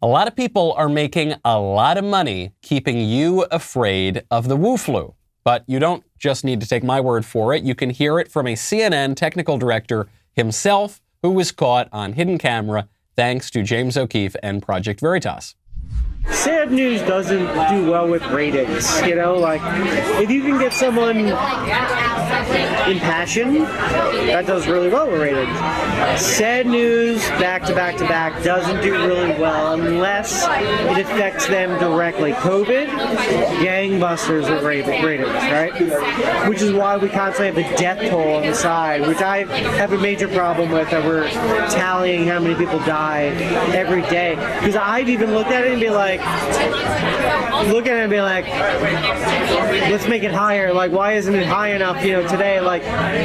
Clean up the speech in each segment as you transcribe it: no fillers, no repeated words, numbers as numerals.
A lot of people are making a lot of money keeping you afraid of the WuFlu. But you don't just need to take my word for it. You can hear it from a CNN technical director himself, who was caught on hidden camera thanks to James O'Keefe and Project Veritas. Sad news doesn't do well with ratings, you know, like if you can get someone impassioned, that does really well with ratings. Sad news back to back to back doesn't do really well unless it affects them directly. COVID, gangbusters with ratings, right? Which is why we constantly have the death toll on the side, which I have a major problem with, that we're tallying how many people die every day. Because I've even looked at it and be like, let's make it higher. Like, why isn't it high enough, you know, today? Like,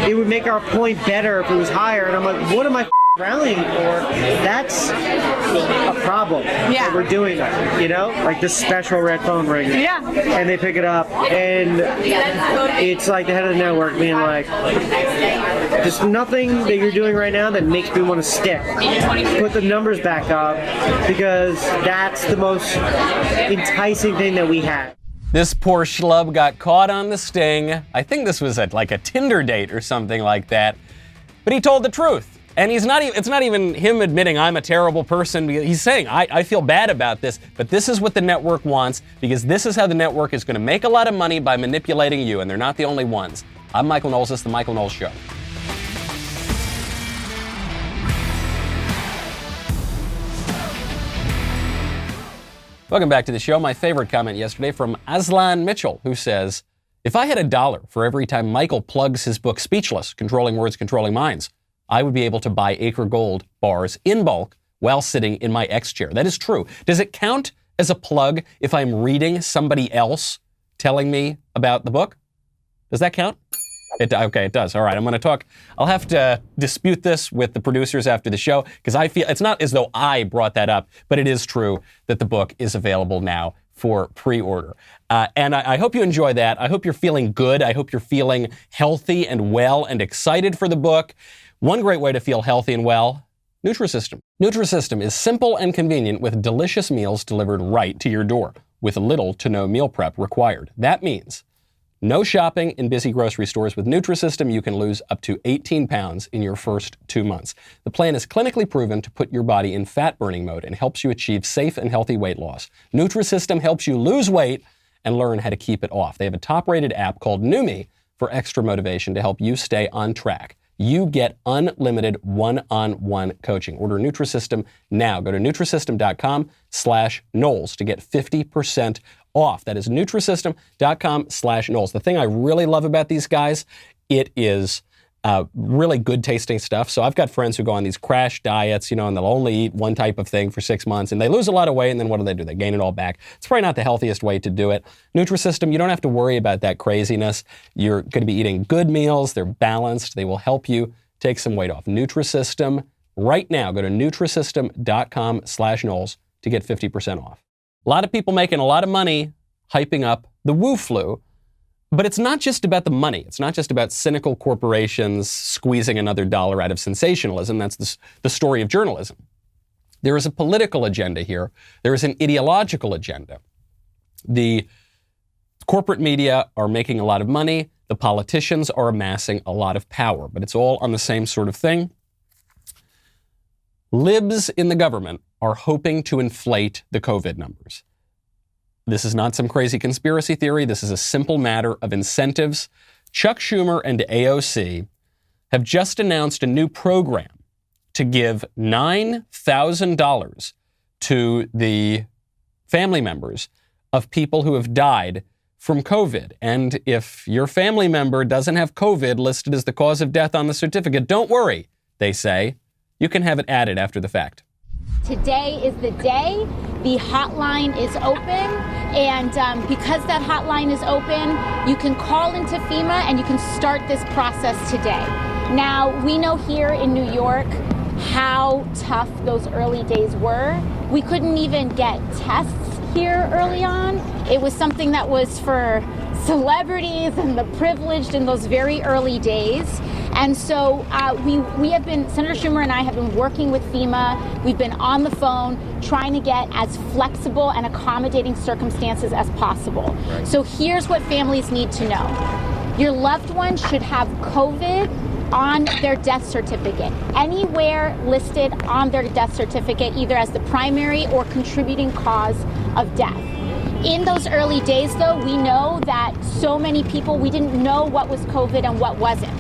it would make our point better if it was higher. And I'm like, what am I rallying for? That's a problem. Yeah. We're doing that, you know? Like this special red phone ring. Yeah. And they pick it up, and it's like the head of the network being like, there's nothing that you're doing right now that makes me want to stick. Put the numbers back up, because that's the most enticing thing that we have. This poor schlub got caught on the sting. I think this was like a Tinder date or something like that. But he told the truth. And it's not even him admitting I'm a terrible person. He's saying, I feel bad about this, but this is what the network wants, because this is how the network is going to make a lot of money by manipulating you, and they're not the only ones. I'm Michael Knowles. This is The Michael Knowles Show. Welcome back to the show. My favorite comment yesterday from Aslan Mitchell, who says, if I had $1 for every time Michael plugs his book Speechless, Controlling Words, Controlling Minds, I would be able to buy Acre Gold bars in bulk while sitting in my X chair. That is true. Does it count as a plug if I'm reading somebody else telling me about the book? Does that count? Okay, it does. All right, I'm going to talk. I'll have to dispute this with the producers after the show, because I feel it's not as though I brought that up, but it is true that the book is available now for pre-order. And I hope you enjoy that. I hope you're feeling good. I hope you're feeling healthy and well and excited for the book. One great way to feel healthy and well, Nutrisystem. Nutrisystem is simple and convenient with delicious meals delivered right to your door with little to no meal prep required. That means no shopping in busy grocery stores. With Nutrisystem, you can lose up to 18 pounds in your first 2 months. The plan is clinically proven to put your body in fat-burning mode and helps you achieve safe and healthy weight loss. Nutrisystem helps you lose weight and learn how to keep it off. They have a top-rated app called Numi for extra motivation to help you stay on track. You get unlimited one-on-one coaching. Order Nutrisystem now. Go to Nutrisystem.com/Knowles to get 50% off. That is Nutrisystem.com/Knowles. The thing I really love about these guys, it is really good tasting stuff. So I've got friends who go on these crash diets, and they'll only eat one type of thing for 6 months, and they lose a lot of weight, and then what do? They gain it all back. It's probably not the healthiest way to do it. Nutrisystem, you don't have to worry about that craziness. You're going to be eating good meals. They're balanced. They will help you take some weight off. Nutrisystem, right now, go to Nutrisystem.com/Knowles to get 50% off. A lot of people making a lot of money hyping up the WuFlu. But it's not just about the money. It's not just about cynical corporations squeezing another dollar out of sensationalism. That's the story of journalism. There is a political agenda here. There is an ideological agenda. The corporate media are making a lot of money. The politicians are amassing a lot of power. But it's all on the same sort of thing. Libs in the government are hoping to inflate the COVID numbers. This is not some crazy conspiracy theory. This is a simple matter of incentives. Chuck Schumer and AOC have just announced a new program to give $9,000 to the family members of people who have died from COVID. And if your family member doesn't have COVID listed as the cause of death on the certificate, don't worry, they say. You can have it added after the fact. Today is the day. The hotline is open, and because that hotline is open, you can call into FEMA and you can start this process today. Now, we know here in New York how tough those early days were. We couldn't even get tests here early on. It was something that was for celebrities and the privileged in those very early days. And so we have been, Senator Schumer and I have been working with FEMA. We've been on the phone trying to get as flexible and accommodating circumstances as possible. Right. So here's what families need to know. Your loved one should have COVID on their death certificate, anywhere listed on their death certificate, either as the primary or contributing cause of death. In those early days, though, we know that so many people, we didn't know what was COVID and what wasn't.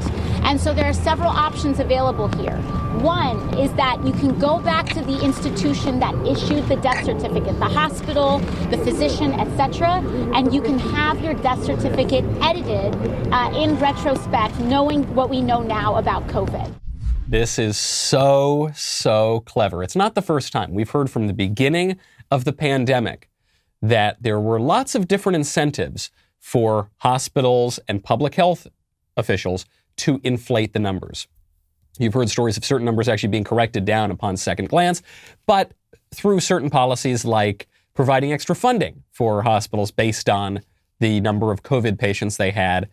And so there are several options available here. One is that you can go back to the institution that issued the death certificate, the hospital, the physician, etc., and you can have your death certificate edited in retrospect, knowing what we know now about COVID. This is so clever. It's not the first time. We've heard from the beginning of the pandemic that there were lots of different incentives for hospitals and public health officials to inflate the numbers. You've heard stories of certain numbers actually being corrected down upon second glance, but through certain policies like providing extra funding for hospitals based on the number of COVID patients they had,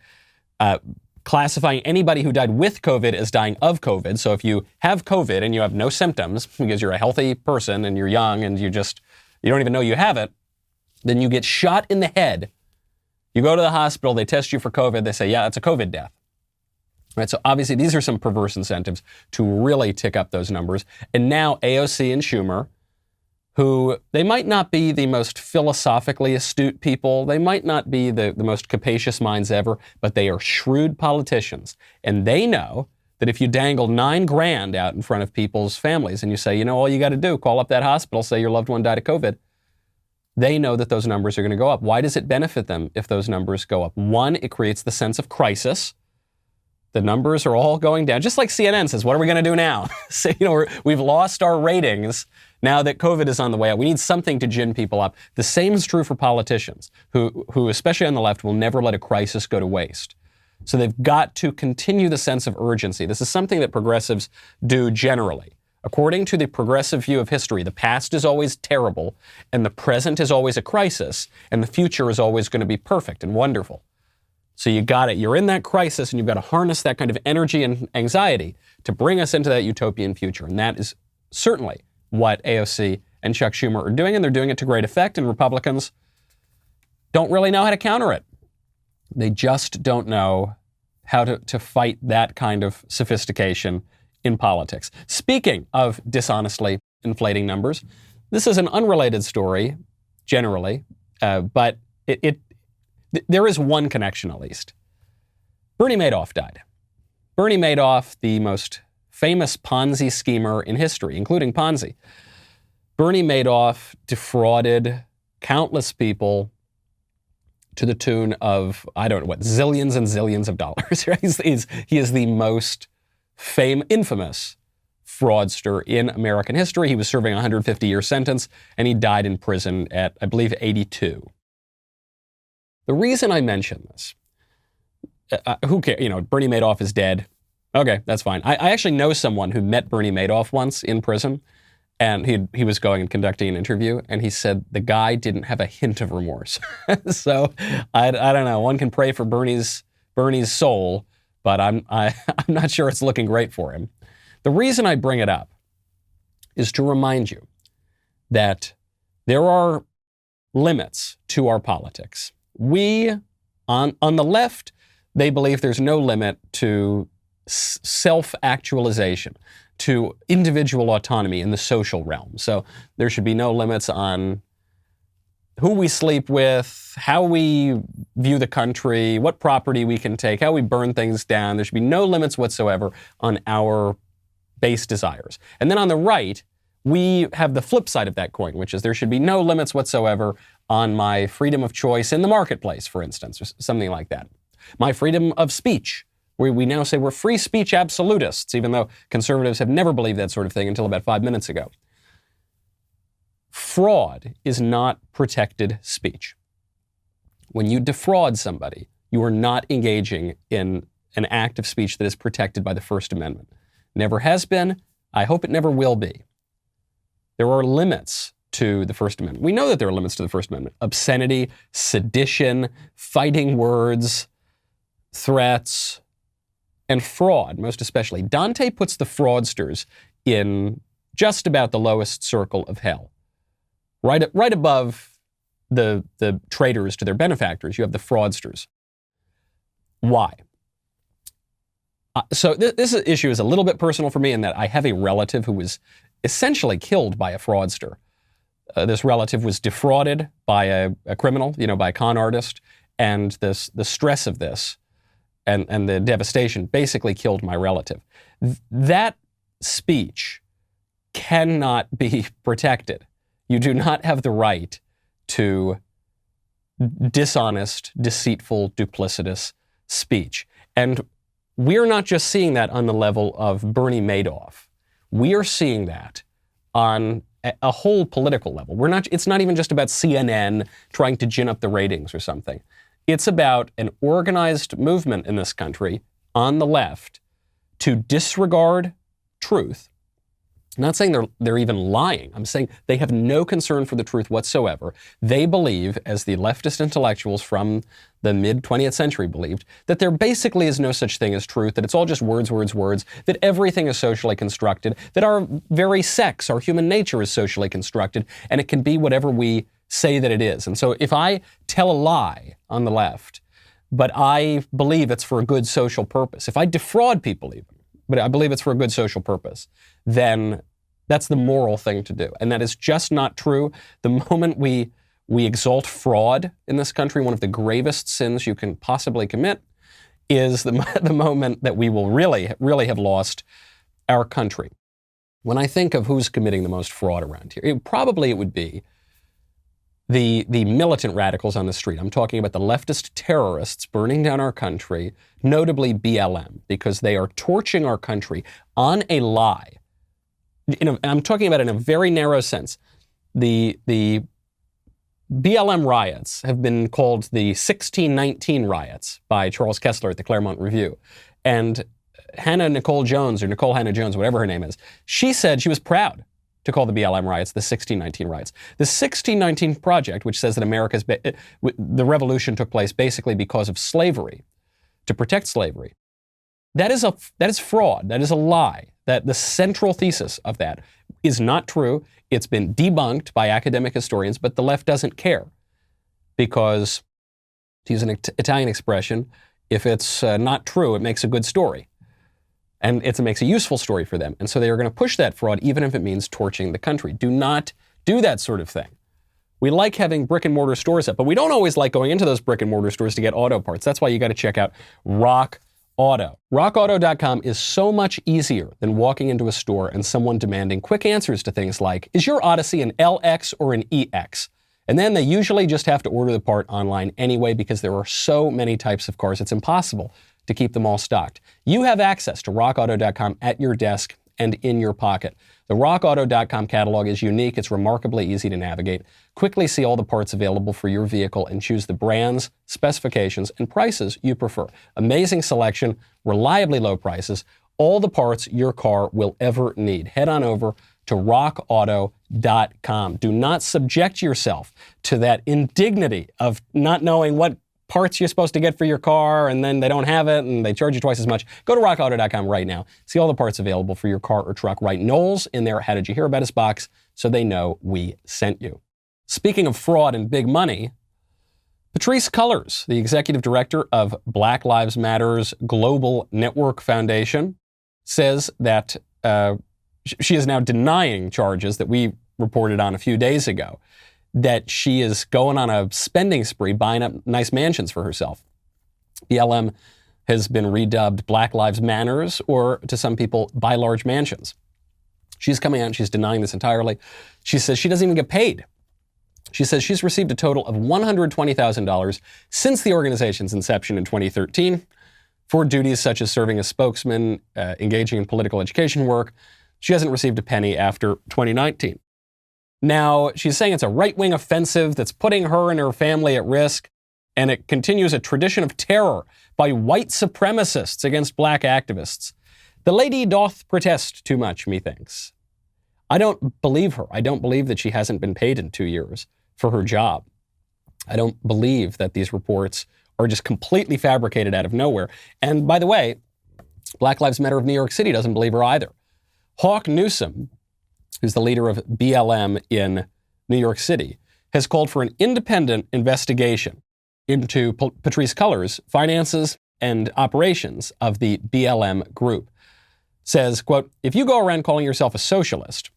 classifying anybody who died with COVID as dying of COVID. So if you have COVID and you have no symptoms because you're a healthy person and you're young and you don't even know you have it, then you get shot in the head. You go to the hospital, they test you for COVID, they say, yeah, it's a COVID death. Right, so obviously these are some perverse incentives to really tick up those numbers. And now AOC and Schumer, who they might not be the most philosophically astute people, they might not be the most capacious minds ever, but they are shrewd politicians. And they know that if you dangle $9,000 out in front of people's families and you say, you know, all you got to do, call up that hospital, say your loved one died of COVID, they know that those numbers are going to go up. Why does it benefit them if those numbers go up? One, it creates the sense of crisis. The numbers are all going down. Just like CNN says, what are we going to do now? So, we've lost our ratings now that COVID is on the way out. We need something to gin people up. The same is true for politicians who, especially on the left, will never let a crisis go to waste. So they've got to continue the sense of urgency. This is something that progressives do generally. According to the progressive view of history, the past is always terrible, and the present is always a crisis, and the future is always going to be perfect and wonderful. So you got it. You're in that crisis, and you've got to harness that kind of energy and anxiety to bring us into that utopian future. And that is certainly what AOC and Chuck Schumer are doing, and they're doing it to great effect, and Republicans don't really know how to counter it. They just don't know how to fight that kind of sophistication in politics. Speaking of dishonestly inflating numbers, this is an unrelated story, generally, but there is one connection, at least. Bernie Madoff died. Bernie Madoff, the most famous Ponzi schemer in history, including Ponzi. Bernie Madoff defrauded countless people to the tune of, I don't know what, zillions and zillions of dollars. Right? He is the most infamous fraudster in American history. He was serving a 150-year sentence, and he died in prison at, I believe, 82. The reason I mention this, who cares? Bernie Madoff is dead. Okay, that's fine. I actually know someone who met Bernie Madoff once in prison, and he was going and conducting an interview, and he said the guy didn't have a hint of remorse. So I don't know. One can pray for Bernie's soul, but I'm not sure it's looking great for him. The reason I bring it up is to remind you that there are limits to our politics. We, on the left, they believe there's no limit to self-actualization, to individual autonomy in the social realm. So there should be no limits on who we sleep with, how we view the country, what property we can take, how we burn things down. There should be no limits whatsoever on our base desires. And then on the right, we have the flip side of that coin, which is there should be no limits whatsoever on my freedom of choice in the marketplace, for instance, or something like that. My freedom of speech, where we now say we're free speech absolutists, even though conservatives have never believed that sort of thing until about 5 minutes ago. Fraud is not protected speech. When you defraud somebody, you are not engaging in an act of speech that is protected by the First Amendment. Never has been. I hope it never will be. There are limits to the First Amendment. We know that there are limits to the First Amendment. Obscenity, sedition, fighting words, threats, and fraud, most especially. Dante puts the fraudsters in just about the lowest circle of hell. Right above the traitors to their benefactors, you have the fraudsters. Why? So this issue is a little bit personal for me in that I have a relative who was essentially killed by a fraudster. This relative was defrauded by a criminal, by a con artist, and the stress of this and the devastation basically killed my relative. That speech cannot be protected. You do not have the right to dishonest, deceitful, duplicitous speech. And we're not just seeing that on the level of Bernie Madoff. We are seeing that on a whole political level. It's not even just about CNN trying to gin up the ratings or something. It's about an organized movement in this country on the left to disregard truth. I'm not saying they're even lying. I'm saying they have no concern for the truth whatsoever. They believe, as the leftist intellectuals from the mid-20th century believed, that there basically is no such thing as truth, that it's all just words, that everything is socially constructed, that our very sex, our human nature is socially constructed, and it can be whatever we say that it is. And so if I tell a lie on the left, but I believe it's for a good social purpose, if I defraud people even, but I believe it's for a good social purpose, then that's the moral thing to do. And that is just not true. The moment we exalt fraud in this country, one of the gravest sins you can possibly commit, is the moment that we will really, really have lost our country. When I think of who's committing the most fraud around here, it would be the militant radicals on the street. I'm talking about the leftist terrorists burning down our country, notably BLM, because they are torching our country on a lie. I'm talking about it in a very narrow sense. The BLM riots have been called the 1619 riots by Charles Kessler at the Claremont Review. And Hannah Nicole Jones, or Nicole Hannah Jones, whatever her name is, she said she was proud to call the BLM riots the 1619 riots. The 1619 Project, which says that the revolution took place basically because of slavery, to protect slavery, that is fraud. That is a lie. That the central thesis of that is not true. It's been debunked by academic historians, but the left doesn't care because, to use an Italian expression, if it's not true, it makes a good story. And it makes a useful story for them. And so they are going to push that fraud even if it means torching the country. Do not do that sort of thing. We like having brick and mortar stores up, but we don't always like going into those brick and mortar stores to get auto parts. That's why you got to check out Rock Auto. RockAuto.com is so much easier than walking into a store and someone demanding quick answers to things like, is your Odyssey an LX or an EX? And then they usually just have to order the part online anyway because there are so many types of cars, it's impossible to keep them all stocked. You have access to RockAuto.com at your desk and in your pocket. The RockAuto.com catalog is unique. It's remarkably easy to navigate. Quickly see all the parts available for your vehicle and choose the brands, specifications, and prices you prefer. Amazing selection, reliably low prices, all the parts your car will ever need. Head on over to RockAuto.com. Do not subject yourself to that indignity of not knowing what parts you're supposed to get for your car, and then they don't have it, and they charge you twice as much. Go to RockAuto.com right now. See all the parts available for your car or truck. Write Knowles in their How Did You Hear About Us box so they know we sent you. Speaking of fraud and big money, Patrisse Cullors, the executive director of Black Lives Matter's Global Network Foundation, says that she is now denying charges that we reported on a few days ago, that she is going on a spending spree, buying up nice mansions for herself. BLM has been redubbed Black Lives Manners, or to some people, Buy Large Mansions. She's coming out and she's denying this entirely. She says she doesn't even get paid. She says she's received a total of $120,000 since the organization's inception in 2013 for duties such as serving as spokesman, engaging in political education work. She hasn't received a penny after 2019. Now, she's saying it's a right-wing offensive that's putting her and her family at risk, and it continues a tradition of terror by white supremacists against black activists. The lady doth protest too much, methinks. I don't believe her. I don't believe that she hasn't been paid in 2 years for her job. I don't believe that these reports are just completely fabricated out of nowhere. And by the way, Black Lives Matter of New York City doesn't believe her either. Hawk Newsom, who's the leader of BLM in New York City, has called for an independent investigation into Patrisse Cullors' finances and operations of the BLM group. Says, quote, if you go around calling yourself a socialist,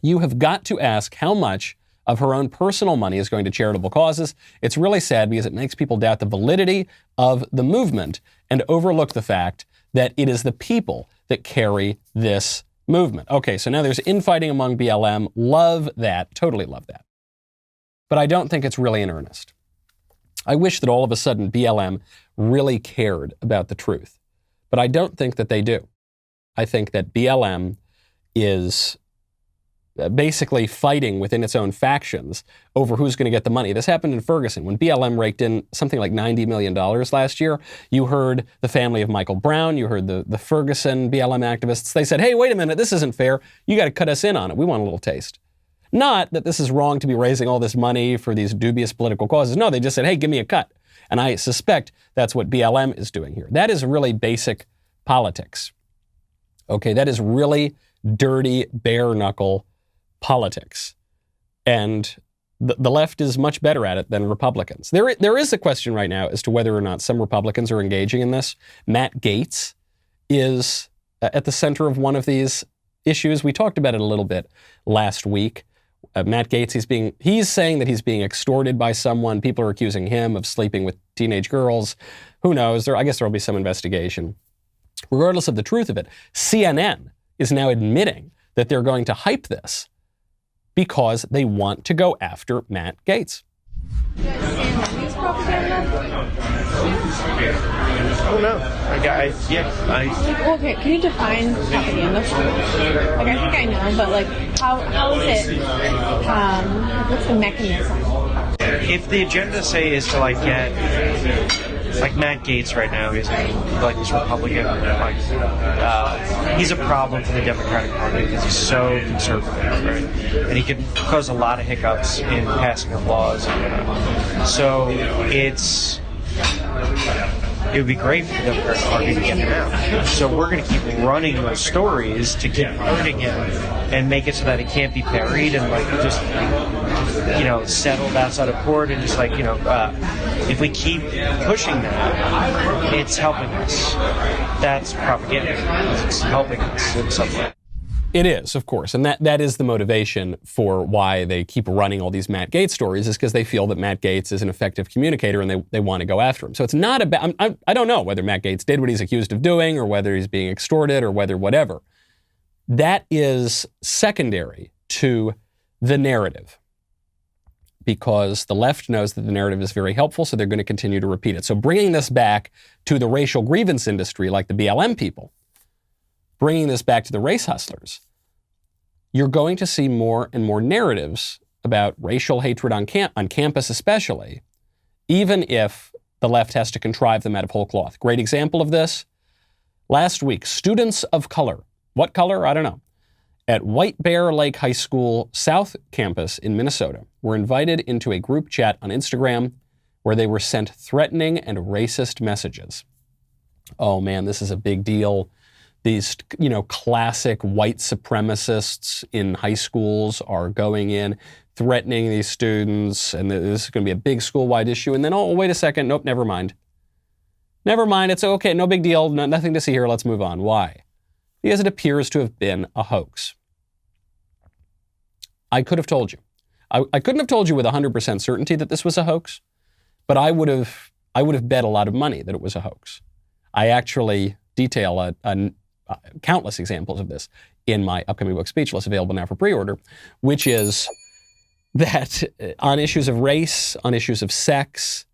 you have got to ask how much of her own personal money is going to charitable causes. It's really sad because it makes people doubt the validity of the movement and overlook the fact that it is the people that carry this movement. Okay, so now there's infighting among BLM. Love that. Totally love that. But I don't think it's really in earnest. I wish that all of a sudden BLM really cared about the truth. But I don't think that they do. I think that BLM is basically fighting within its own factions over who's going to get the money. This happened in Ferguson when BLM raked in something like $90 million last year. You heard the family of Michael Brown. You heard the Ferguson BLM activists. They said, hey, wait a minute, this isn't fair. You got to cut us in on it. We want a little taste. Not that this is wrong to be raising all this money for these dubious political causes. No, they just said, hey, give me a cut. And I suspect that's what BLM is doing here. That is really basic politics. Okay, that is really dirty, bare-knuckle politics. And the left is much better at it than Republicans. There is a question right now as to whether or not some Republicans are engaging in this. Matt Gaetz is at the center of one of these issues. We talked about it a little bit last week. Matt Gaetz, he's saying that he's being extorted by someone. People are accusing him of sleeping with teenage girls. Who knows? I guess there'll be some investigation. Regardless of the truth of it, CNN is now admitting that they're going to hype this because they want to go after Matt Gaetz. Oh no. Okay, can you define propaganda? Like, I think I know, but like, how is it, what's the mechanism? If the agenda, say, is to get Matt Gaetz right now, he's this Republican, he's a problem for the Democratic Party because he's so conservative, right? And he can cause a lot of hiccups in passing of laws. So it would be great for the Democratic Party to get him out. So we're going to keep running those stories to keep hurting him and make it so that it can't be buried and just settled outside of court and just if we keep pushing that, it's helping us. That's propaganda. It's helping us in some way. It is, of course, and that is the motivation for why they keep running all these Matt Gaetz stories, is because they feel that Matt Gaetz is an effective communicator and they want to go after him. So it's not about, I don't know whether Matt Gaetz did what he's accused of doing or whether he's being extorted or whether whatever. That is secondary to the narrative, because the left knows that the narrative is very helpful, so they're going to continue to repeat it. So bringing this back to the racial grievance industry like the BLM people, bringing this back to the race hustlers, you're going to see more and more narratives about racial hatred on campus especially, even if the left has to contrive them out of whole cloth. Great example of this. Last week, students of color, what color? I don't know, at White Bear Lake High School South Campus in Minnesota were invited into a group chat on Instagram where they were sent threatening and racist messages. Oh man, this is a big deal. These, classic white supremacists in high schools are going in, threatening these students, and this is going to be a big school-wide issue. And then, oh, wait a second. Nope, never mind. Never mind. It's okay. No big deal. Nothing to see here. Let's move on. Why? Because it appears to have been a hoax. I could have told you. I couldn't have told you with 100% certainty that this was a hoax, but I would have bet a lot of money that it was a hoax. I actually detail countless examples of this in my upcoming book, Speechless, available now for pre-order, which is that on issues of race, on issues of sex,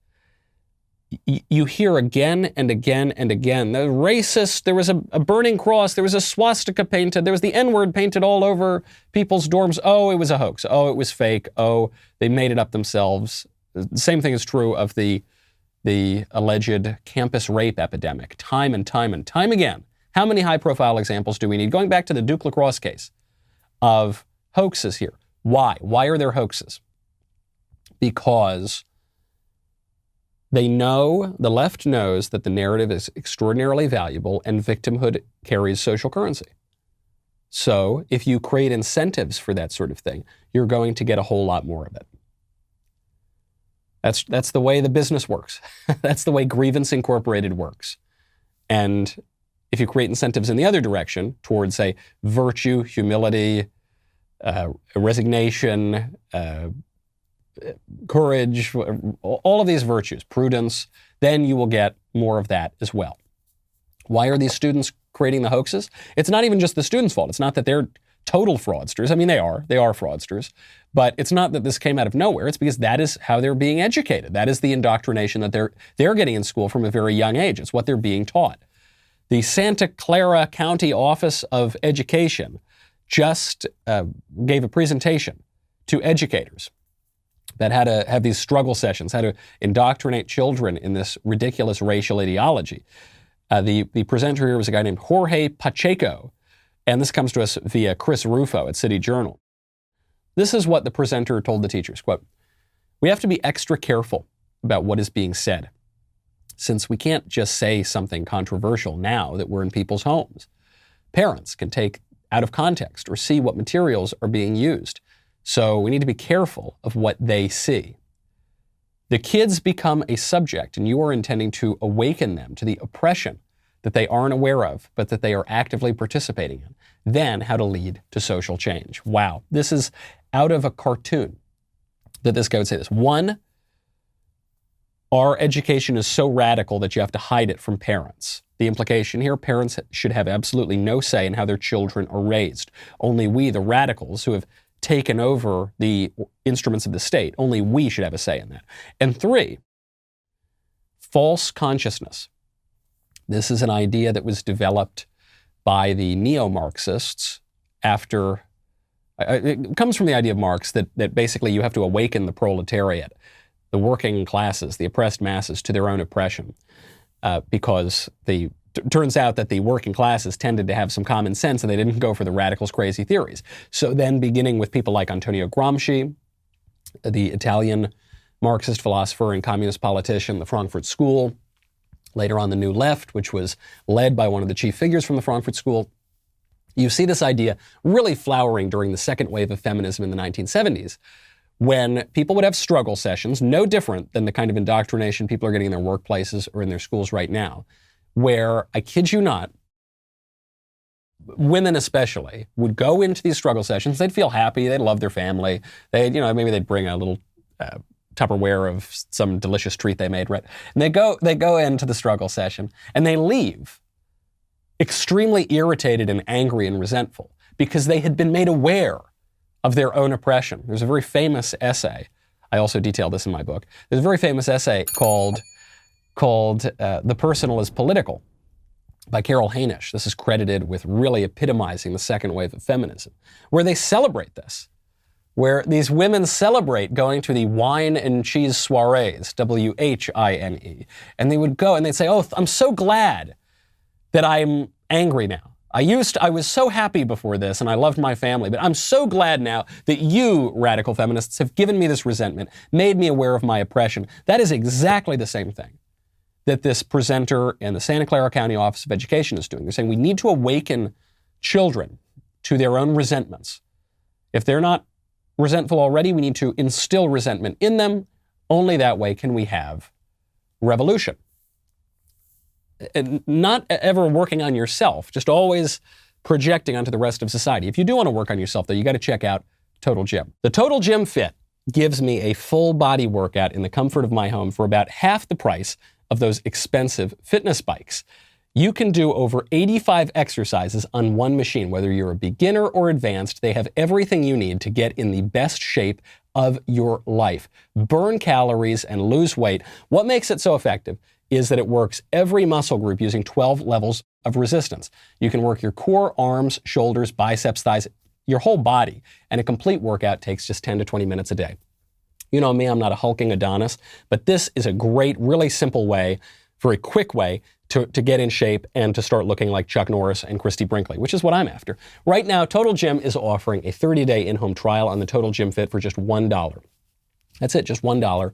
you hear again and again and again, the racist, there was a burning cross, there was a swastika painted, there was the N-word painted all over people's dorms. Oh, it was a hoax. Oh, it was fake. Oh, they made it up themselves. The same thing is true of the alleged campus rape epidemic, time and time and time again. How many high-profile examples do we need? Going back to the Duke Lacrosse case of hoaxes here. Why? Why are there hoaxes? Because They know, the left knows that the narrative is extraordinarily valuable and victimhood carries social currency. So if you create incentives for that sort of thing, you're going to get a whole lot more of it. That's the way the business works. That's the way Grievance Incorporated works. And if you create incentives in the other direction towards, say, virtue, humility, resignation, courage, all of these virtues, prudence, then you will get more of that as well. Why are these students creating the hoaxes? It's not even just the students' fault. It's not that they're total fraudsters. I mean, they are fraudsters, but it's not that this came out of nowhere. It's because that is how they're being educated. That is the indoctrination that they're getting in school from a very young age. It's what they're being taught. The Santa Clara County Office of Education just gave a presentation to educators that had to have these struggle sessions, how to indoctrinate children in this ridiculous racial ideology. The presenter here was a guy named Jorge Pacheco, and this comes to us via Chris Rufo at City Journal. This is what the presenter told the teachers, quote, "We have to be extra careful about what is being said, since we can't just say something controversial now that we're in people's homes. Parents can take out of context or see what materials are being used. So we need to be careful of what they see. The kids become a subject, and you are intending to awaken them to the oppression that they aren't aware of, but that they are actively participating in. Then how to lead to social change." Wow. This is out of a cartoon that this guy would say this. One, our education is so radical that you have to hide it from parents. The implication here, parents should have absolutely no say in how their children are raised. Only we, the radicals who have taken over the instruments of the state, only we should have a say in that. And three, false consciousness. This is an idea that was developed by the neo-Marxists after, it comes from the idea of Marx that basically you have to awaken the proletariat, the working classes, the oppressed masses to their own oppression, because turns out that the working classes tended to have some common sense and they didn't go for the radicals' crazy theories. So then beginning with people like Antonio Gramsci, the Italian Marxist philosopher and communist politician, the Frankfurt School, later on the New Left, which was led by one of the chief figures from the Frankfurt School, you see this idea really flowering during the second wave of feminism in the 1970s, when people would have struggle sessions, no different than the kind of indoctrination people are getting in their workplaces or in their schools right now, where, I kid you not, women especially would go into these struggle sessions. They'd feel happy. They'd love their family. Maybe they'd bring a little Tupperware of some delicious treat they made, right? And they go into the struggle session and they leave extremely irritated and angry and resentful because they had been made aware of their own oppression. There's a very famous essay. I also detail this in my book. There's a very famous essay called The Personal is Political by Carol Hainish. This is credited with really epitomizing the second wave of feminism, where they celebrate this, where these women celebrate going to the wine and cheese soirees, WHINE, and they would go and they'd say, "Oh, I'm so glad that I'm angry now. I was so happy before this and I loved my family, but I'm so glad now that you, radical feminists, have given me this resentment, made me aware of my oppression." That is exactly the same thing that this presenter in the Santa Clara County Office of Education is doing. They're saying we need to awaken children to their own resentments. If they're not resentful already, we need to instill resentment in them. Only that way can we have revolution. And not ever working on yourself, just always projecting onto the rest of society. If you do want to work on yourself, though, you got to check out Total Gym. The Total Gym Fit gives me a full body workout in the comfort of my home for about half the price of those expensive fitness bikes. You can do over 85 exercises on one machine. Whether you're a beginner or advanced, they have everything you need to get in the best shape of your life. Burn calories and lose weight. What makes it so effective is that it works every muscle group using 12 levels of resistance. You can work your core, arms, shoulders, biceps, thighs, your whole body, and a complete workout takes just 10 to 20 minutes a day. You know me, I'm not a hulking Adonis, but this is a great, really simple way, very quick way to get in shape and to start looking like Chuck Norris and Christy Brinkley, which is what I'm after. Right now, Total Gym is offering a 30-day in-home trial on the Total Gym Fit for just $1. That's it, just $1.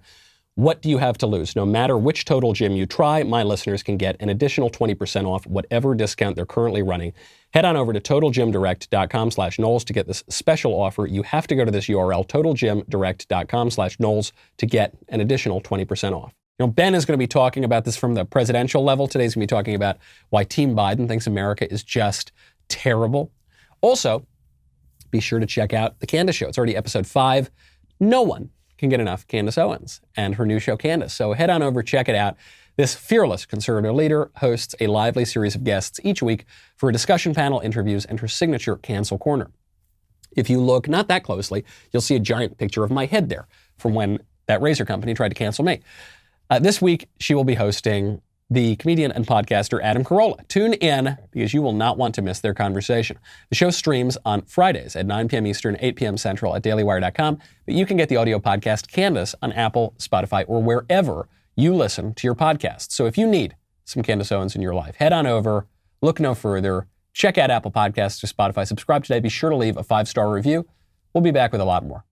What do you have to lose? No matter which Total Gym you try, my listeners can get an additional 20% off whatever discount they're currently running. Head on over to TotalGymDirect.com/Knowles to get this special offer. You have to go to this URL, TotalGymDirect.com/Knowles, to get an additional 20% off. You know, Ben is going to be talking about this from the presidential level. Today's going to be talking about why Team Biden thinks America is just terrible. Also, be sure to check out The Candace Show. It's already episode 5. No one can get enough Candace Owens and her new show, Candace. So head on over, check it out. This fearless conservative leader hosts a lively series of guests each week for a discussion panel, interviews, and her signature Cancel Corner. If you look not that closely, you'll see a giant picture of my head there from when that razor company tried to cancel me. This week, she will be hosting the comedian and podcaster Adam Carolla. Tune in because you will not want to miss their conversation. The show streams on Fridays at 9 p.m. Eastern, 8 p.m. Central at dailywire.com, but you can get the audio podcast Candace on Apple, Spotify, or wherever you listen to your podcasts. So if you need some Candace Owens in your life, head on over, look no further, check out Apple Podcasts or Spotify, subscribe today, be sure to leave a 5-star review. We'll be back with a lot more.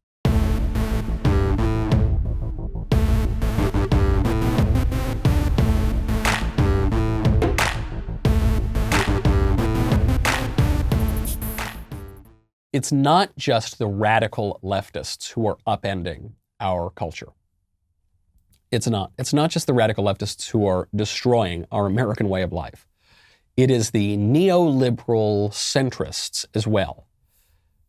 It's not just the radical leftists who are upending our culture. It's not. It's not just the radical leftists who are destroying our American way of life. It is the neoliberal centrists as well.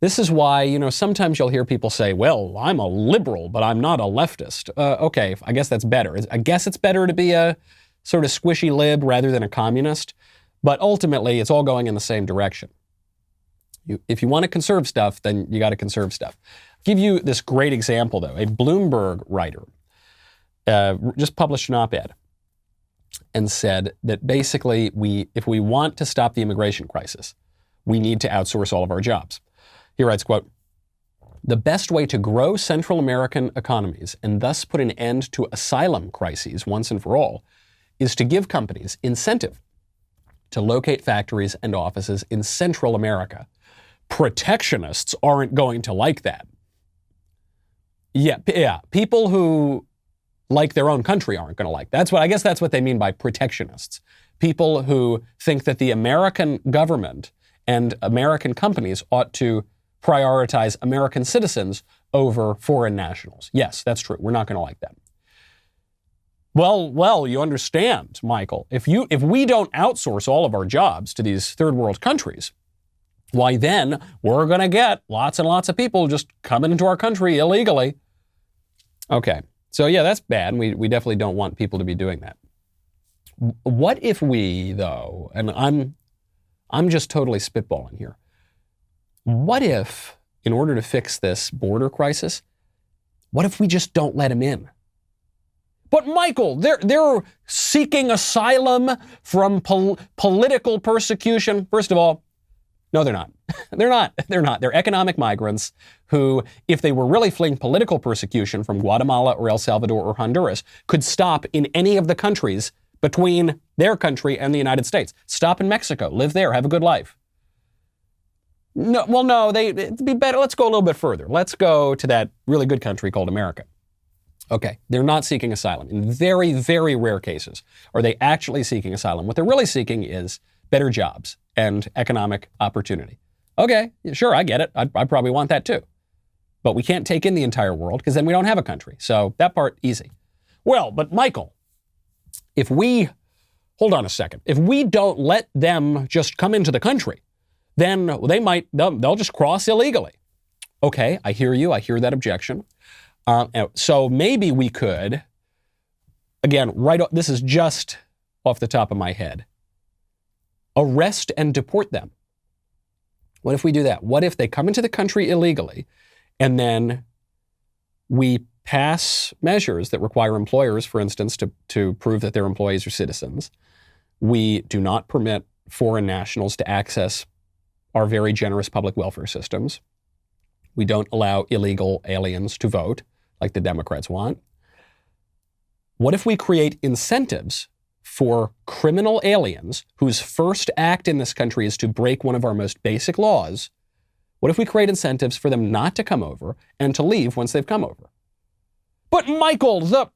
This is why, sometimes you'll hear people say, well, I'm a liberal, but I'm not a leftist. Okay, I guess that's better. I guess it's better to be a sort of squishy lib rather than a communist. But ultimately, it's all going in the same direction. If you want to conserve stuff, then you got to conserve stuff. I'll give you this great example, though. A Bloomberg writer just published an op-ed and said that basically if we want to stop the immigration crisis, we need to outsource all of our jobs. He writes, quote, "The best way to grow Central American economies and thus put an end to asylum crises once and for all is to give companies incentive to locate factories and offices in Central America. Protectionists aren't going to like that." Yeah. People who like their own country aren't going to like that. I guess that's what they mean by protectionists. People who think that the American government and American companies ought to prioritize American citizens over foreign nationals. Yes, that's true. We're not going to like that. Well, you understand, Michael. If we don't outsource all of our jobs to these third world countries, why then we're going to get lots and lots of people just coming into our country illegally. Okay, so yeah, that's bad. We definitely don't want people to be doing that. What if we, though, and I'm just totally spitballing here. What if, in order to fix this border crisis, what if we just don't let them in? But Michael, they're seeking asylum from political persecution. First of all, no, they're not. They're not. They're economic migrants who, if they were really fleeing political persecution from Guatemala or El Salvador or Honduras, could stop in any of the countries between their country and the United States. Stop in Mexico, live there, have a good life. No, it'd be better. Let's go a little bit further. Let's go to that really good country called America. Okay, they're not seeking asylum. In very, very rare cases are they actually seeking asylum. What they're really seeking is better jobs and economic opportunity. Okay, sure, I get it. I probably want that too. But we can't take in the entire world because then we don't have a country. So that part, easy. Well, but Michael, hold on a second. If we don't let them just come into the country, then they'll just cross illegally. Okay, I hear you. I hear that objection. So maybe we could, again, this is just off the top of my head, arrest and deport them. What if we do that? What if they come into the country illegally and then we pass measures that require employers, for instance, to prove that their employees are citizens? We do not permit foreign nationals to access our very generous public welfare systems. We don't allow illegal aliens to vote like the Democrats want. What if we create incentives for criminal aliens whose first act in this country is to break one of our most basic laws? What if we create incentives for them not to come over and to leave once they've come over? But Michael,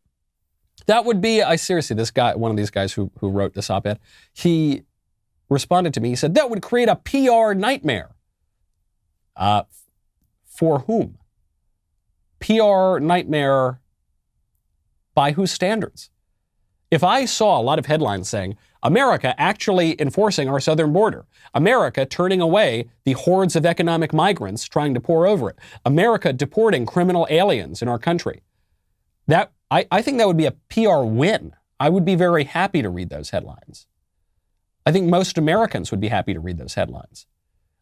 That would be, seriously, this guy, one of these guys who wrote this op-ed, he responded to me. He said, that would create a PR nightmare. For whom? PR nightmare by whose standards? If I saw a lot of headlines saying, America actually enforcing our southern border, America turning away the hordes of economic migrants trying to pour over it, America deporting criminal aliens in our country, that I think that would be a PR win. I would be very happy to read those headlines. I think most Americans would be happy to read those headlines.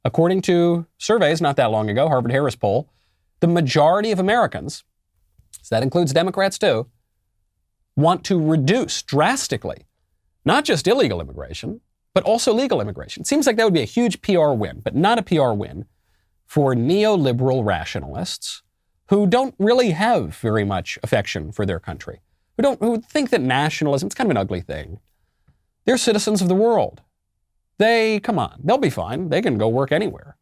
According to surveys not that long ago, Harvard-Harris poll, the majority of Americans, so that includes Democrats too, want to reduce drastically, not just illegal immigration, but also legal immigration. It seems like that would be a huge PR win, but not a PR win for neoliberal rationalists who don't really have very much affection for their country, who think that nationalism is kind of an ugly thing. They're citizens of the world. Come on, they'll be fine. They can go work anywhere.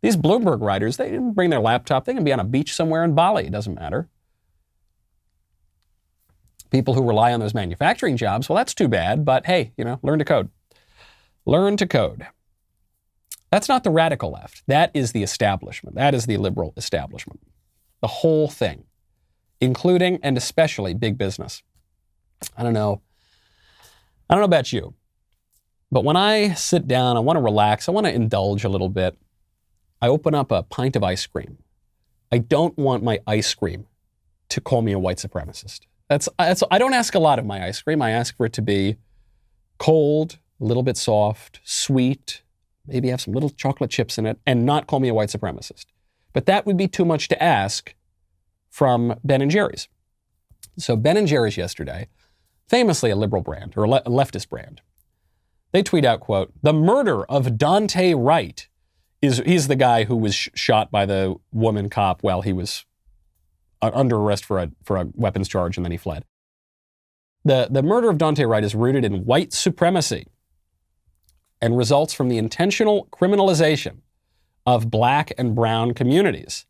These Bloomberg writers, they didn't bring their laptop. They can be on a beach somewhere in Bali. It doesn't matter. People who rely on those manufacturing jobs, well, that's too bad, but hey, learn to code. Learn to code. That's not the radical left. That is the establishment. That is the liberal establishment. The whole thing, including and especially big business. I don't know about you, but when I sit down, I want to relax, I want to indulge a little bit, I open up a pint of ice cream. I don't want my ice cream to call me a white supremacist. I don't ask a lot of my ice cream. I ask for it to be cold, a little bit soft, sweet, maybe have some little chocolate chips in it, and not call me a white supremacist. But that would be too much to ask from Ben & Jerry's. So Ben & Jerry's yesterday, famously a liberal brand, or a leftist brand, they tweet out, quote, the murder of Dante Wright he's the guy who was shot by the woman cop while he was under arrest for a weapons charge, and then he fled. The murder of Dante Wright is rooted in white supremacy and results from the intentional criminalization of black and brown communities.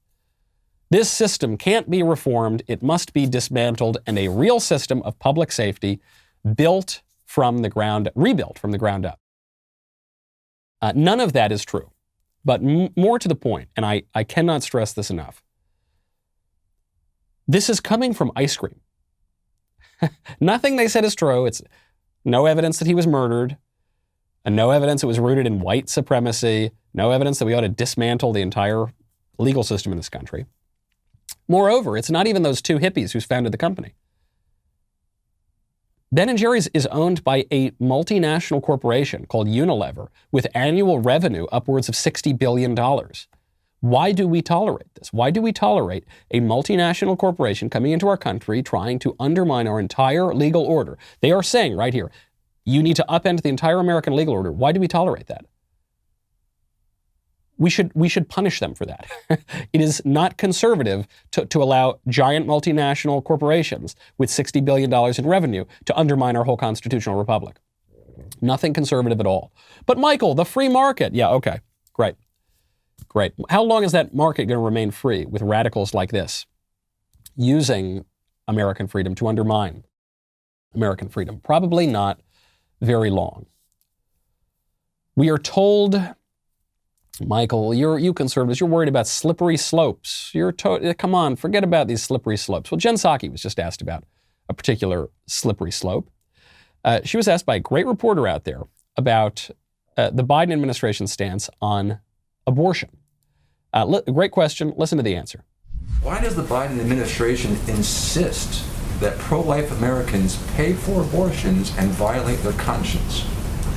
This system can't be reformed. It must be dismantled, and a real system of public safety rebuilt from the ground up. None of that is true. But more to the point, and I cannot stress this enough, this is coming from ice cream. Nothing they said is true. It's no evidence that he was murdered, and no evidence it was rooted in white supremacy, no evidence that we ought to dismantle the entire legal system in this country. Moreover, it's not even those two hippies who founded the company. Ben & Jerry's is owned by a multinational corporation called Unilever with annual revenue upwards of $60 billion. Why do we tolerate this? Why do we tolerate a multinational corporation coming into our country trying to undermine our entire legal order? They are saying right here, you need to upend the entire American legal order. Why do we tolerate that? We should punish them for that. It is not conservative to allow giant multinational corporations with $60 billion in revenue to undermine our whole constitutional republic. Nothing conservative at all. But Michael, the free market. Yeah, okay, great. How long is that market going to remain free with radicals like this using American freedom to undermine American freedom? Probably not very long. We are told, Michael, you conservatives, you're worried about slippery slopes. Come on, forget about these slippery slopes. Well, Jen Psaki was just asked about a particular slippery slope. She was asked by a great reporter out there about the Biden administration's stance on abortion. Great question. Listen to the answer. Why does the Biden administration insist that pro-life Americans pay for abortions and violate their conscience?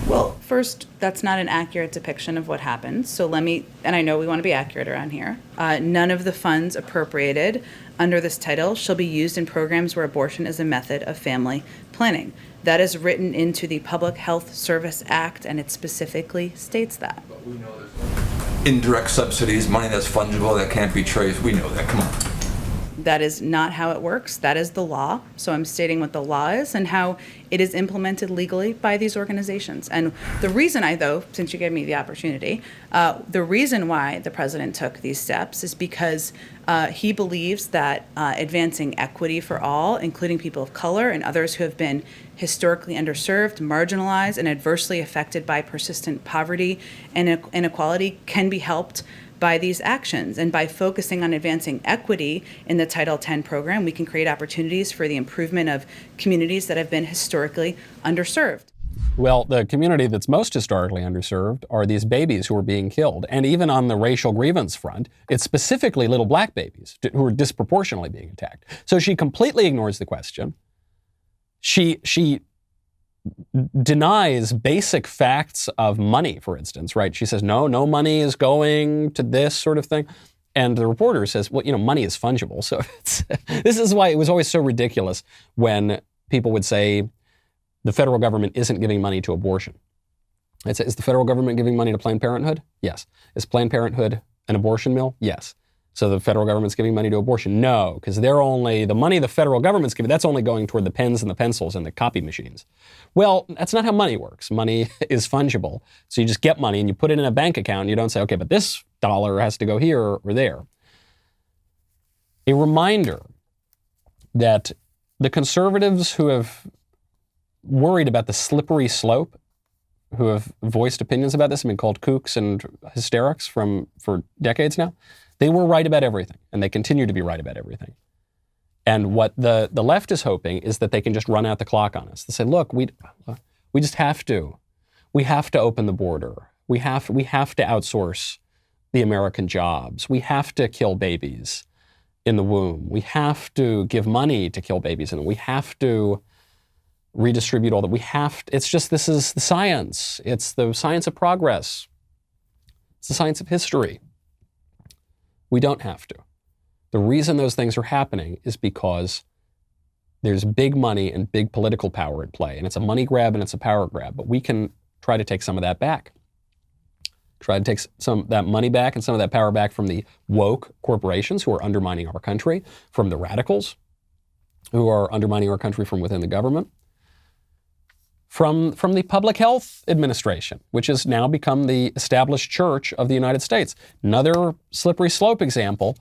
Well, first, that's not an accurate depiction of what happened. So and I know we want to be accurate around here. None of the funds appropriated under this title shall be used in programs where abortion is a method of family planning. That is written into the Public Health Service Act, and it specifically states that. But we know there's indirect subsidies, money that's fungible, that can't be traced. We know that. Come on. That is not how it works. That is the law. So I'm stating what the law is and how it is implemented legally by these organizations. And the reason since you gave me the opportunity, the reason why the president took these steps is because he believes that advancing equity for all, including people of color and others who have been historically underserved, marginalized, and adversely affected by persistent poverty and inequality, can be helped by these actions. And by focusing on advancing equity in the Title X program, we can create opportunities for the improvement of communities that have been historically underserved. Well, the community that's most historically underserved are these babies who are being killed. And even on the racial grievance front, it's specifically little black babies who are disproportionately being attacked. So she completely ignores the question. She denies basic facts of money, for instance, right? She says, no money is going to this sort of thing. And the reporter says, well, money is fungible. So this is why it was always so ridiculous when people would say the federal government isn't giving money to abortion. Is the federal government giving money to Planned Parenthood? Yes. Is Planned Parenthood an abortion mill? Yes. So the federal government's giving money to abortion? No, because the money the federal government's giving, that's only going toward the pens and the pencils and the copy machines. Well, that's not how money works. Money is fungible. So you just get money and you put it in a bank account and you don't say, okay, but this dollar has to go here or there. A reminder that the conservatives who have worried about the slippery slope, who have voiced opinions about this, have been called kooks and hysterics for decades now. They were right about everything, and they continue to be right about everything. And what the left is hoping is that they can just run out the clock on us. They say, look, we just have to. We have to open the border. We have to outsource the American jobs. We have to kill babies in the womb. We have to give money to kill babies in the womb. We have to redistribute all that. This is the science. It's the science of progress. It's the science of history. We don't have to. The reason those things are happening is because there's big money and big political power at play. And it's a money grab and it's a power grab. But we can try to take some of that back. Try to take some of that money back and some of that power back from the woke corporations who are undermining our country, from the radicals who are undermining our country from within the government, from the Public Health Administration, which has now become the established church of the United States. Another slippery slope example.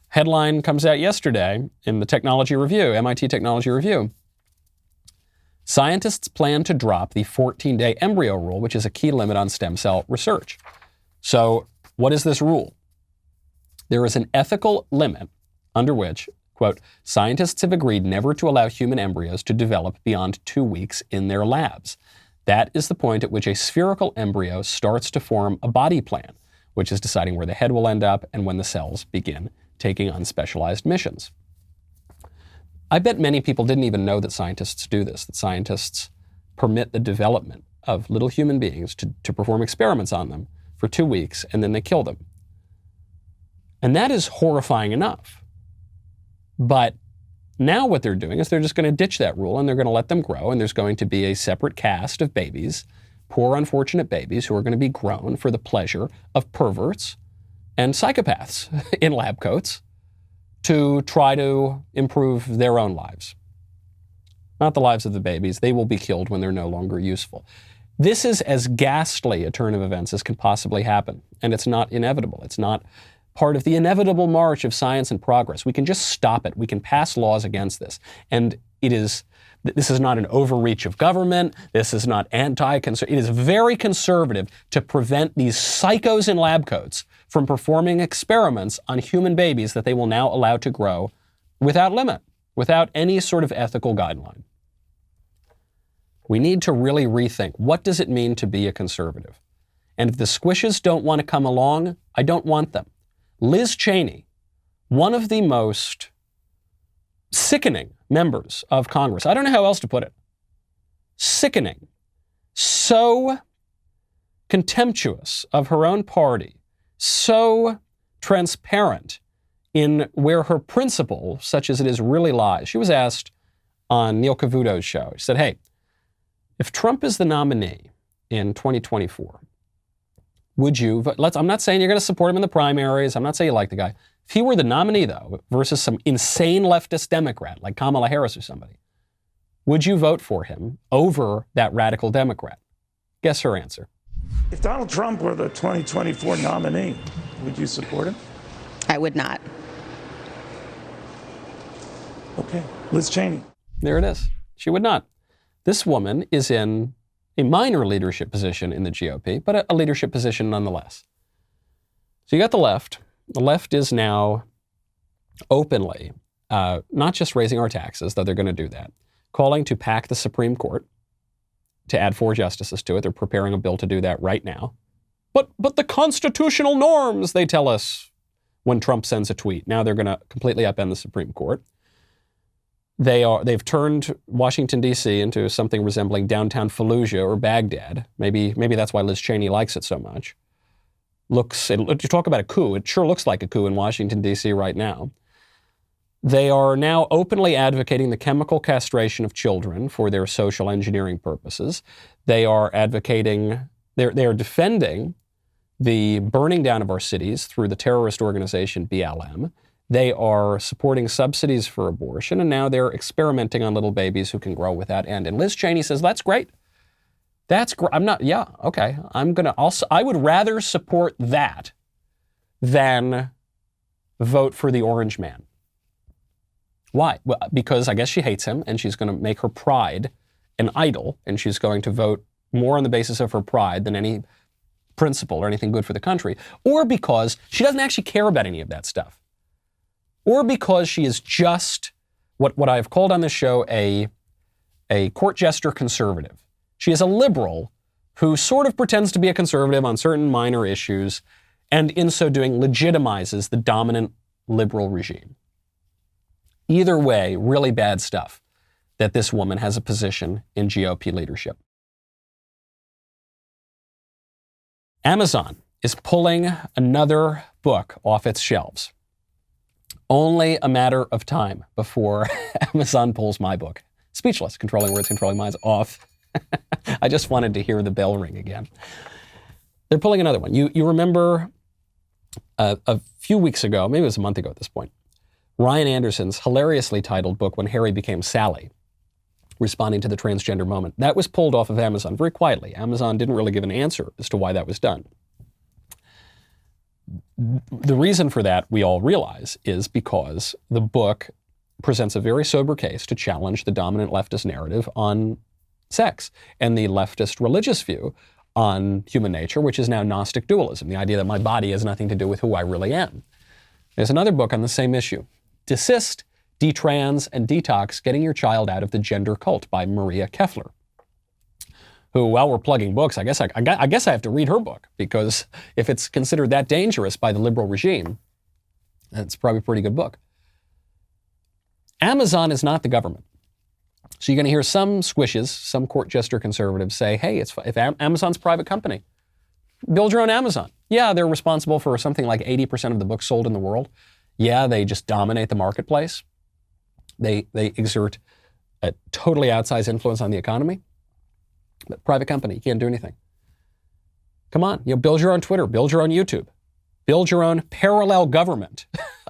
Headline comes out yesterday in the Technology Review, MIT Technology Review. Scientists plan to drop the 14-day embryo rule, which is a key limit on stem cell research. So what is this rule? There is an ethical limit under which, quote, scientists have agreed never to allow human embryos to develop beyond 2 weeks in their labs. That is the point at which a spherical embryo starts to form a body plan, which is deciding where the head will end up and when the cells begin taking on specialized missions. I bet many people didn't even know that scientists do this, that scientists permit the development of little human beings to perform experiments on them for 2 weeks and then they kill them. And that is horrifying enough. But now what they're doing is they're just going to ditch that rule and they're going to let them grow, and there's going to be a separate caste of babies, poor, unfortunate babies who are going to be grown for the pleasure of perverts and psychopaths in lab coats to try to improve their own lives. Not the lives of the babies. They will be killed when they're no longer useful. This is as ghastly a turn of events as can possibly happen, and it's not inevitable. It's not part of the inevitable march of science and progress. We can just stop it. We can pass laws against this. And this is not an overreach of government. This is not anti-conservative. It is very conservative to prevent these psychos in lab coats from performing experiments on human babies that they will now allow to grow without limit, without any sort of ethical guideline. We need to really rethink, what does it mean to be a conservative? And if the squishes don't want to come along, I don't want them. Liz Cheney, one of the most sickening members of Congress, I don't know how else to put it, sickening, so contemptuous of her own party, so transparent in where her principle, such as it is, really lies. She was asked on Neil Cavuto's show, she said, hey, if Trump is the nominee in 2024, would you, I'm not saying you're going to support him in the primaries, I'm not saying you like the guy, If he were the nominee, though, versus some insane leftist Democrat like Kamala Harris or somebody, would you vote for him over that radical Democrat? Guess her answer. If Donald Trump were the 2024 nominee, would you support him? I would not. Okay. Liz Cheney. There it is. She would not. This woman is in a minor leadership position in the GOP, but a leadership position nonetheless. So you got the left. The left is now openly, not just raising our taxes, though they're going to do that, calling to pack the Supreme Court, to add 4 justices to it. They're preparing a bill to do that right now. But the constitutional norms, they tell us when Trump sends a tweet. Now they're going to completely upend the Supreme Court. They've turned Washington, D.C. into something resembling downtown Fallujah or Baghdad. Maybe that's why Liz Cheney likes it so much. You talk about a coup. It sure looks like a coup in Washington, D.C. right now. They are now openly advocating the chemical castration of children for their social engineering purposes. They are advocating, they are defending the burning down of our cities through the terrorist organization BLM. They are supporting subsidies for abortion, and now they're experimenting on little babies who can grow without end. And Liz Cheney says, that's great. That's great. I would rather support that than vote for the orange man. Why? Well, because I guess she hates him, and she's going to make her pride an idol, and she's going to vote more on the basis of her pride than any principle or anything good for the country, or because she doesn't actually care about any of that stuff, or because she is just what I've called on this show a court jester conservative. She is a liberal who sort of pretends to be a conservative on certain minor issues, and in so doing legitimizes the dominant liberal regime. Either way, really bad stuff that this woman has a position in GOP leadership. Amazon is pulling another book off its shelves. Only a matter of time before Amazon pulls my book, Speechless, Controlling Words, Controlling Minds, off. I just wanted to hear the bell ring again. They're pulling another one. You remember a few weeks ago, maybe it was a month ago at this point, Ryan Anderson's hilariously titled book, When Harry Became Sally, responding to the transgender moment. That was pulled off of Amazon very quietly. Amazon didn't really give an answer as to why that was done. The reason for that, we all realize, is because the book presents a very sober case to challenge the dominant leftist narrative on sex and the leftist religious view on human nature, which is now Gnostic dualism, the idea that my body has nothing to do with who I really am. There's another book on the same issue, Desist, Detrans, and Detox, Getting Your Child Out of the Gender Cult by Maria Keffler, who, while we're plugging books, I guess I have to read her book, because if it's considered that dangerous by the liberal regime, it's probably a pretty good book. Amazon is not the government. So you're going to hear some squishes, some court jester conservatives say, hey, if Amazon's a private company, build your own Amazon. Yeah, they're responsible for something like 80% of the books sold in the world. Yeah, they just dominate the marketplace. They exert a totally outsized influence on the economy. But private company, you can't do anything. Come on, build your own Twitter, build your own YouTube, build your own parallel government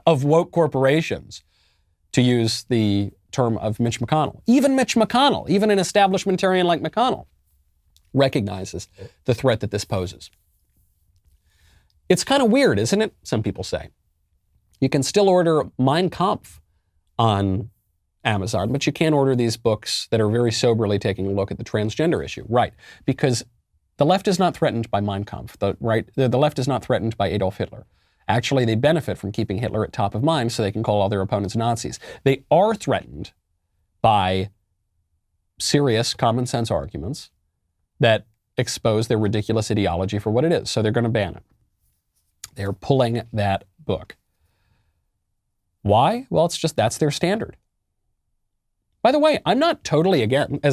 of woke corporations, to use the term of Mitch McConnell. Even Mitch McConnell, even an establishmentarian like McConnell, recognizes the threat that this poses. It's kind of weird, isn't it? Some people say. You can still order Mein Kampf on Amazon, but you can't order these books that are very soberly taking a look at the transgender issue. Right, because the left is not threatened by Mein Kampf. The left is not threatened by Adolf Hitler. Actually, they benefit from keeping Hitler at top of mind so they can call all their opponents Nazis. They are threatened by serious common sense arguments that expose their ridiculous ideology for what it is. So they're going to ban it. They're pulling that book. Why? Well, it's just that's their standard. By the way, I'm not totally against,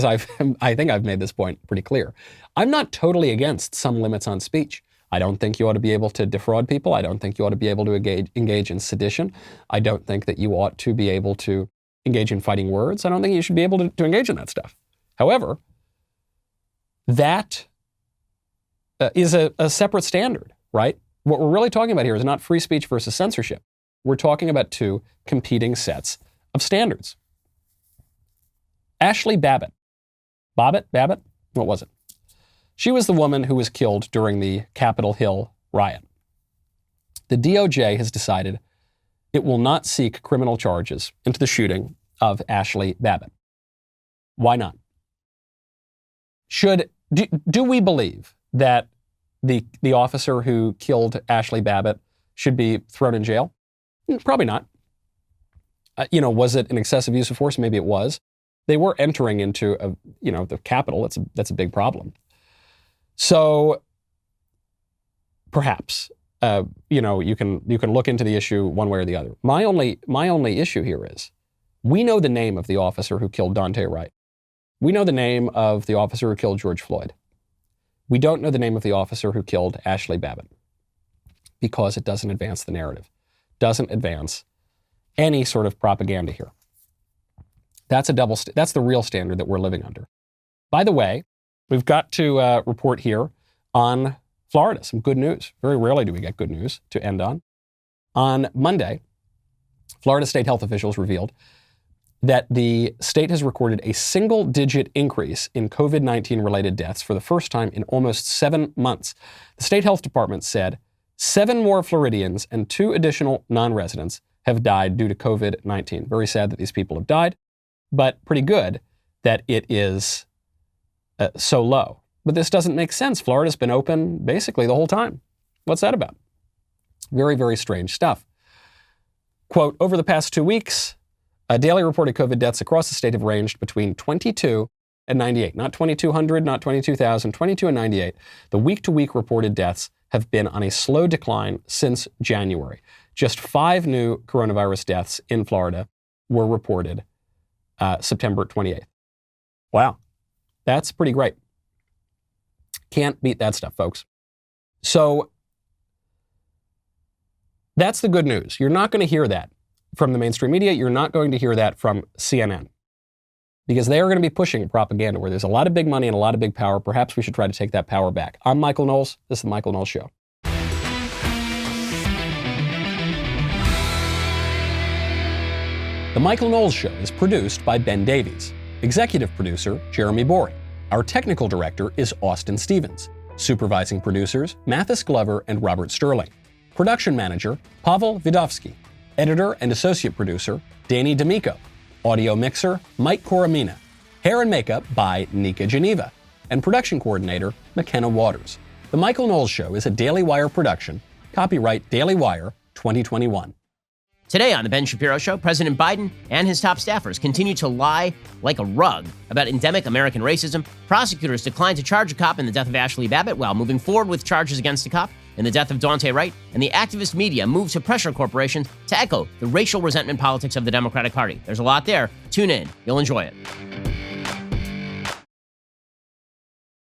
I think I've made this point pretty clear, I'm not totally against some limits on speech. I don't think you ought to be able to defraud people. I don't think you ought to be able to engage in sedition. I don't think that you ought to be able to engage in fighting words. I don't think you should be able to engage in that stuff. However, that is a separate standard, right? What we're really talking about here is not free speech versus censorship. We're talking about two competing sets of standards. Ashley Babbitt. Babbitt? What was it? She was the woman who was killed during the Capitol Hill riot. The DOJ has decided it will not seek criminal charges into the shooting of Ashley Babbitt. Why not? Do we believe that the officer who killed Ashley Babbitt should be thrown in jail? Probably not. Was it an excessive use of force? Maybe it was. They were entering into the Capitol. That's a big problem. So perhaps you can look into the issue one way or the other. My only issue here is we know the name of the officer who killed Daunte Wright. We know the name of the officer who killed George Floyd. We don't know the name of the officer who killed Ashley Babbitt because it doesn't advance the narrative, doesn't advance any sort of propaganda here. That's the real standard that we're living under. By the way, we've got to report here on Florida, some good news. Very rarely do we get good news to end on. On Monday, Florida state health officials revealed that the state has recorded a single-digit increase in COVID-19 related deaths for the first time in almost 7 months. The state health department said 7 more Floridians and 2 additional non-residents have died due to COVID-19. Very sad that these people have died, but pretty good that it is so low. But this doesn't make sense. Florida's been open basically the whole time. What's that about? Very, very strange stuff. Quote, over the past 2 weeks, daily reported COVID deaths across the state have ranged between 22 and 98. Not 2,200, not 22,000, 22 and 98. The week-to-week reported deaths have been on a slow decline since January. Just 5 new coronavirus deaths in Florida were reported September 28th. Wow. That's pretty great. Can't beat that stuff, folks. So that's the good news. You're not going to hear that from the mainstream media. You're not going to hear that from CNN because they are going to be pushing propaganda where there's a lot of big money and a lot of big power. Perhaps we should try to take that power back. I'm Michael Knowles. This is The Michael Knowles Show. The Michael Knowles Show is produced by Ben Davies. Executive producer, Jeremy Boring. Our technical director is Austin Stevens. Supervising producers, Mathis Glover and Robert Sterling. Production manager, Pavel Vidovsky. Editor and associate producer, Danny D'Amico. Audio mixer, Mike Coromina. Hair and makeup by Nika Geneva. And production coordinator, McKenna Waters. The Michael Knowles Show is a Daily Wire production. Copyright Daily Wire 2021. Today on The Ben Shapiro Show, President Biden and his top staffers continue to lie like a rug about endemic American racism. Prosecutors declined to charge a cop in the death of Ashley Babbitt while moving forward with charges against a cop in the death of Daunte Wright. And the activist media moved to pressure corporations to echo the racial resentment politics of the Democratic Party. There's a lot there. Tune in. You'll enjoy it.